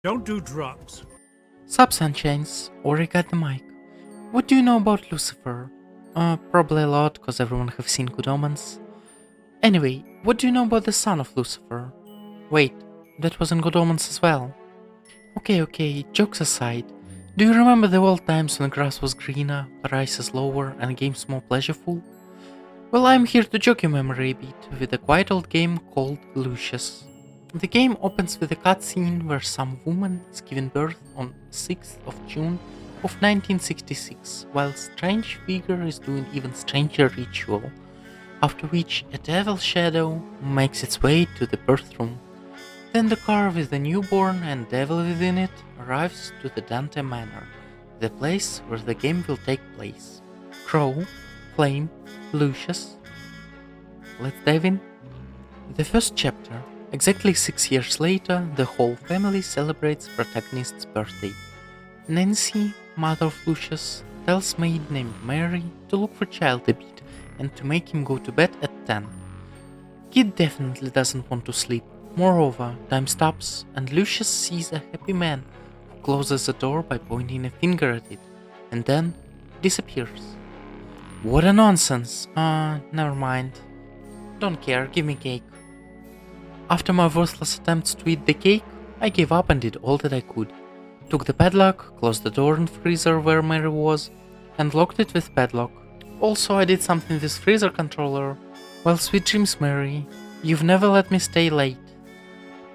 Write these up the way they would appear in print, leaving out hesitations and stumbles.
Don't do drugs. Sup, Sunshines, Ori got the mic. What do you know about Lucifer? Probably a lot, cause everyone have seen Good Omens. Anyway, what do you know about the son of Lucifer? Wait, that was in Good Omens as well. Okay, jokes aside, do you remember the old times when grass was greener, prices lower, and games more pleasureful? Well, I'm here to jog your memory a bit with a quiet old game called Lucius. The game opens with a cutscene where some woman is given birth on 6th of June of 1966, while a strange figure is doing even stranger ritual, after which a devil shadow makes its way to the birth room. Then the car with the newborn and devil within it arrives to the Dante Manor, the place where the game will take place. Crow, Flame, Lucius. Let's dive in. The first chapter. Exactly 6 years later, the whole family celebrates protagonist's birthday. Nancy, mother of Lucius, tells maid named Mary to look for child a bit and to make him go to bed at 10. Kid definitely doesn't want to sleep. Moreover, time stops and Lucius sees a happy man who closes the door by pointing a finger at it and then disappears. What a nonsense. Never mind. Don't care, give me cake. After my worthless attempts to eat the cake, I gave up and did all that I could. Took the padlock, closed the door and freezer where Mary was, and locked it with padlock. Also, I did something with freezer controller. Well, sweet dreams, Mary. You've never let me stay late.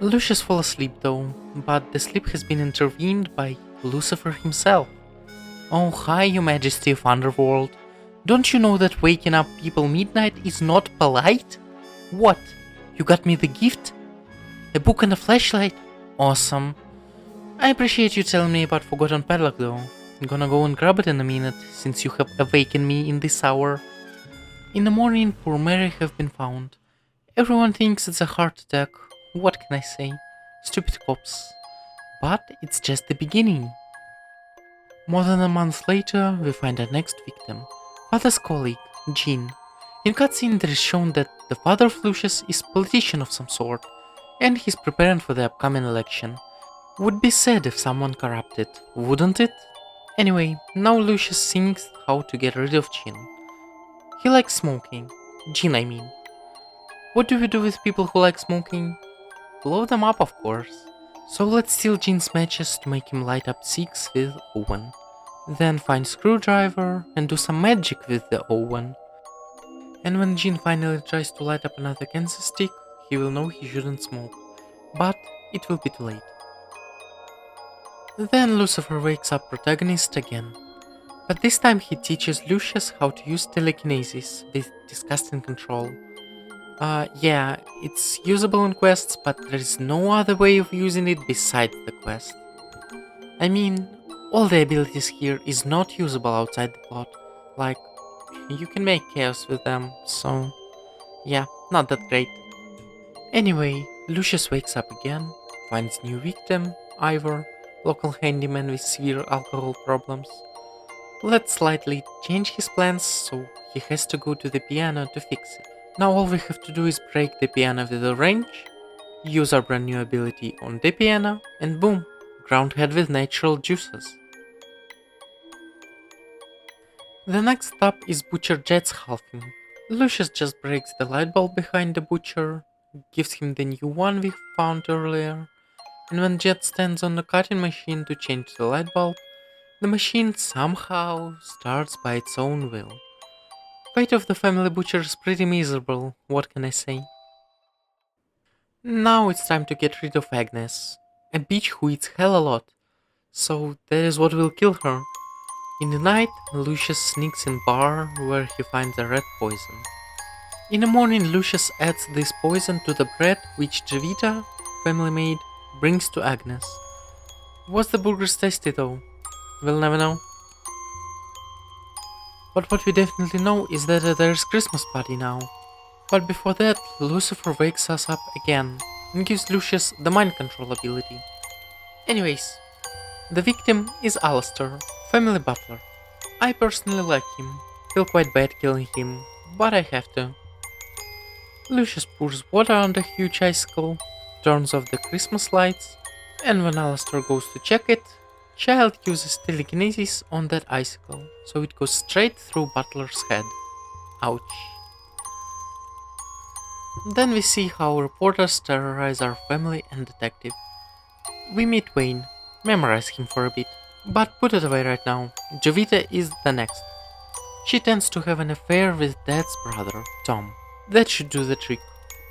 Lucius fell asleep though, but the sleep has been intervened by Lucifer himself. Oh, hi, your majesty of Underworld. Don't you know that waking up people midnight is not polite? What? You got me the gift? A book and a flashlight? Awesome. I appreciate you telling me about Forgotten Padlock though. I'm gonna go and grab it in a minute, since you have awakened me in this hour. In the morning, poor Mary have been found. Everyone thinks it's a heart attack. What can I say? Stupid cops. But it's just the beginning. More than a month later, we find our next victim. Father's colleague, Jean. In cutscene there is shown that the father of Lucius is a politician of some sort, and he's preparing for the upcoming election. Would be sad if someone corrupted, wouldn't it? Anyway, now Lucius thinks how to get rid of Jean. He likes smoking. Jean, I mean. What do we do with people who like smoking? Blow them up, of course. So let's steal Jean's matches to make him light up 6 with Owen. Then find screwdriver and do some magic with the Owen. And when Jean finally tries to light up another cancer stick, he will know he shouldn't smoke. But it will be too late. Then Lucifer wakes up protagonist again. But this time he teaches Lucius how to use telekinesis with disgusting control. Yeah, it's usable in quests, but there is no other way of using it besides the quest. I mean, all the abilities here is not usable outside the plot, like, you can make chaos with them, so yeah, not that great. Anyway, Lucius wakes up again, finds new victim, Ivor, local handyman with severe alcohol problems. Let's slightly change his plans, so he has to go to the piano to fix it. Now all we have to do is break the piano with a wrench, use our brand new ability on the piano, and boom, ground head with natural juices. The next stop is Butcher Jet's halving. Lucius just breaks the light bulb behind the butcher, gives him the new one we found earlier, and when Jet stands on the cutting machine to change the light bulb, the machine somehow starts by its own will. Fate of the family butcher is pretty miserable, what can I say? Now it's time to get rid of Agnes, a bitch who eats hell a lot, so that is what will kill her. In the night, Lucius sneaks in bar where he finds a rat poison. In the morning, Lucius adds this poison to the bread which Jevita, family maid, brings to Agnes. Was the burgers tasty though? We'll never know. But what we definitely know is that there's Christmas party now. But before that, Lucifer wakes us up again and gives Lucius the mind control ability. Anyways, the victim is Alistair, family butler. I personally like him, feel quite bad killing him, but I have to. Lucius pours water on the huge icicle, turns off the Christmas lights, And when Alistair goes to check it, Child uses telekinesis on that icicle, so it goes straight through Butler's head. Ouch. Then we see how reporters terrorize our family and detective. We meet Wayne, memorize him for a bit, but put it away right now. Jovita is the next. She tends to have an affair with Dad's brother, Tom. That should do the trick.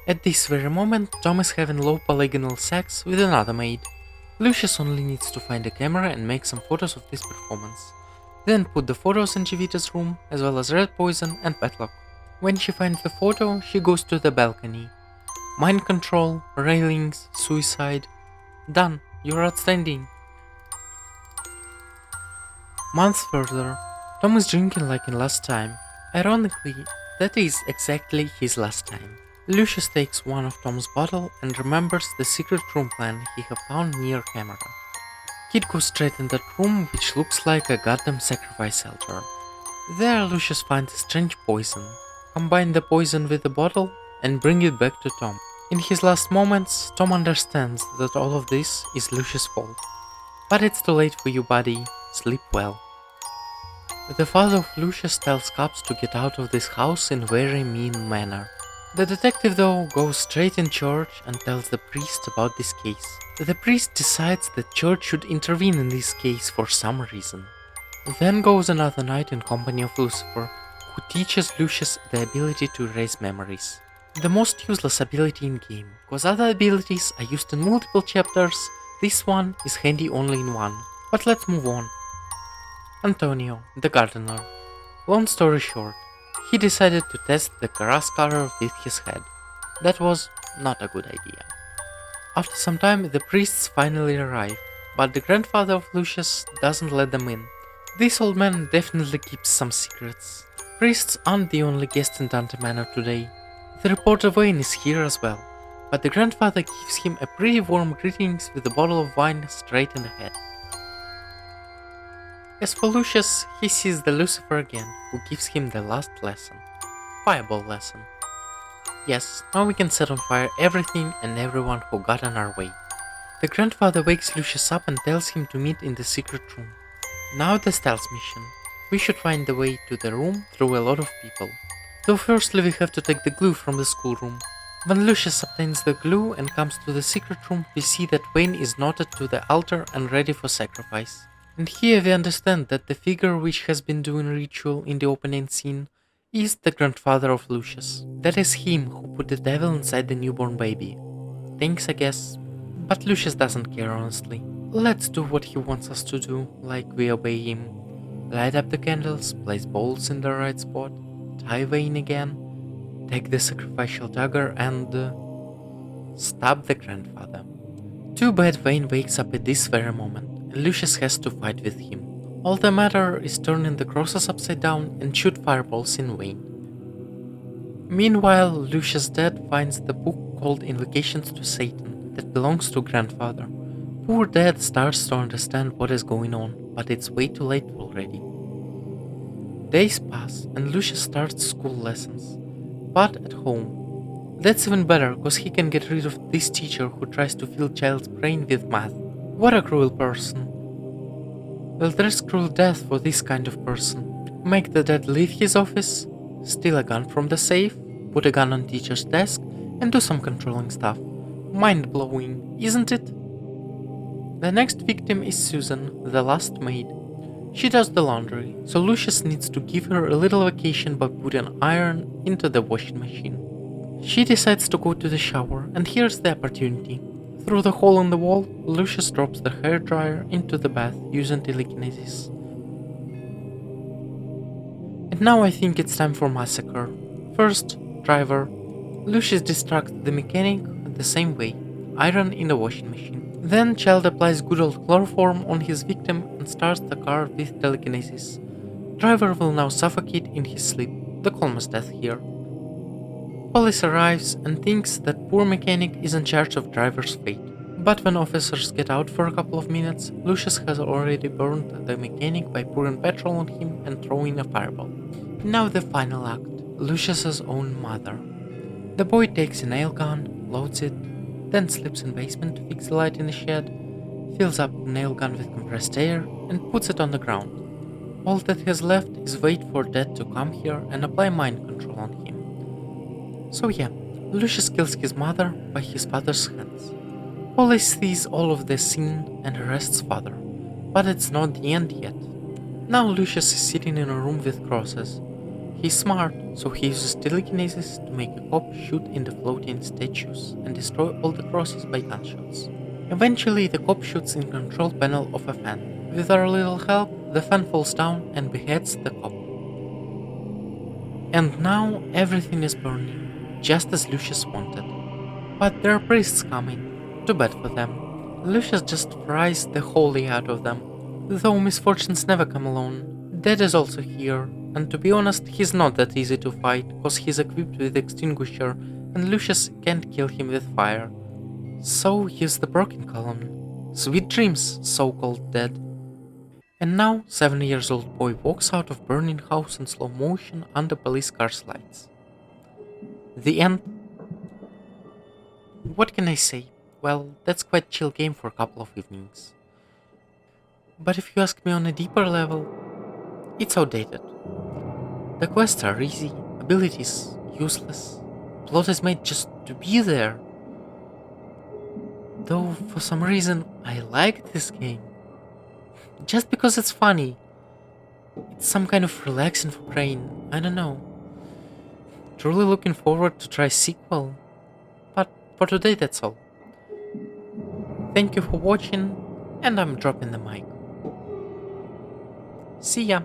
At this very moment, Tom is having low polygonal sex with another maid. Lucius only needs to find a camera and make some photos of this performance. Then put the photos in Jovita's room, as well as red poison and padlock. When she finds the photo, she goes to the balcony. Mind control, railings, suicide. Done, you're outstanding. Months further, Tom is drinking like in last time. Ironically, that is exactly his last time. Lucius takes one of Tom's bottle and remembers the secret room plan he had found near camera. Kid goes straight in that room, which looks like a goddamn sacrifice altar. There Lucius finds a strange poison. Combine the poison with the bottle and bring it back to Tom. In his last moments, Tom understands that all of this is Lucius' fault. But it's too late for you, buddy. Sleep well. The father of Lucius tells cops to get out of this house in a very mean manner. The detective though goes straight in church and tells the priest about this case. The priest decides that church should intervene in this case for some reason. Then goes another night in company of Lucifer, who teaches Lucius the ability to erase memories. The most useless ability in game, cause other abilities are used in multiple chapters, this one is handy only in one. But let's move on. Antonio, the gardener. Long story short, he decided to test the grass cutter with his head. That was not a good idea. After some time, the priests finally arrive, but the grandfather of Lucius doesn't let them in. This old man definitely keeps some secrets. Priests aren't the only guests in Dante Manor today. The reporter Wayne is here as well, but the grandfather gives him a pretty warm greetings with a bottle of wine straight in the head. As for Lucius, he sees the Lucifer again, who gives him the last lesson. Fireball lesson. Yes, now we can set on fire everything and everyone who got in our way. The grandfather wakes Lucius up and tells him to meet in the secret room. Now the stealth mission. We should find the way to the room through a lot of people. Though firstly we have to take the glue from the schoolroom. When Lucius obtains the glue and comes to the secret room, we see that Wayne is knotted to the altar and ready for sacrifice. And here we understand that the figure which has been doing ritual in the opening scene is the grandfather of Lucius. That is him who put the devil inside the newborn baby. Thanks, I guess. But Lucius doesn't care, honestly. Let's do what he wants us to do, like we obey him. Light up the candles, place bowls in the right spot, tie Wayne again, take the sacrificial dagger and stab the grandfather. Too bad Wayne wakes up at this very moment. Lucius has to fight with him. All the matter is turning the crosses upside down and shoot fireballs in Wayne. Meanwhile, Lucius' dad finds the book called Invocations to Satan that belongs to grandfather. Poor dad starts to understand what is going on, but it's way too late already. Days pass and Lucius starts school lessons, but at home. That's even better, cause he can get rid of this teacher who tries to fill child's brain with math. What a cruel person. Well, there's cruel death for this kind of person. Make the dad leave his office, steal a gun from the safe, put a gun on teacher's desk, and do some controlling stuff. Mind-blowing, isn't it? The next victim is Susan, the last maid. She does the laundry, so Lucius needs to give her a little vacation by putting iron into the washing machine. She decides to go to the shower, and here's the opportunity. Through the hole in the wall, Lucius drops the hairdryer into the bath using telekinesis. And now I think it's time for massacre. First, driver. Lucius distracts the mechanic the same way, iron in the washing machine. Then Child applies good old chloroform on his victim and starts the car with telekinesis. Driver will now suffocate in his sleep, the calmest death here. Police arrives and thinks that poor mechanic is in charge of driver's fate. But when officers get out for a couple of minutes, Lucius has already burned the mechanic by pouring petrol on him and throwing a fireball. Now the final act, Lucius's own mother. The boy takes a nail gun, loads it, then slips in basement to fix the light in the shed, fills up the nail gun with compressed air, and puts it on the ground. All that he has left is wait for Dad to come here and apply mind control on him. So yeah, Lucius kills his mother by his father's hands. Polly sees all of this scene and arrests father, but it's not the end yet. Now Lucius is sitting in a room with crosses. He's smart, so he uses telekinesis to make a cop shoot in the floating statues and destroy all the crosses by gunshots. Eventually, the cop shoots in control panel of a fan. With our little help, the fan falls down and beheads the cop. And now everything is burning, just as Lucius wanted. But there are priests coming. Too bad for them. Lucius just fries the holy out of them. Though misfortunes never come alone, Dad is also here, and to be honest, he's not that easy to fight, cause he's equipped with extinguisher, and Lucius can't kill him with fire. So use the broken column. Sweet dreams, so-called Dad. And now, 7-year-old boy walks out of burning house in slow motion under police car's lights. The end. What can I say? Well, that's quite chill game for a couple of evenings. But if you ask me on a deeper level, it's outdated. The quests are easy, abilities useless, plot is made just to be there. Though for some reason I like this game. Just because it's funny. It's some kind of relaxing for brain, I don't know. Truly looking forward to try sequel. But for today that's all. Thank you for watching, and I'm dropping the mic. See ya!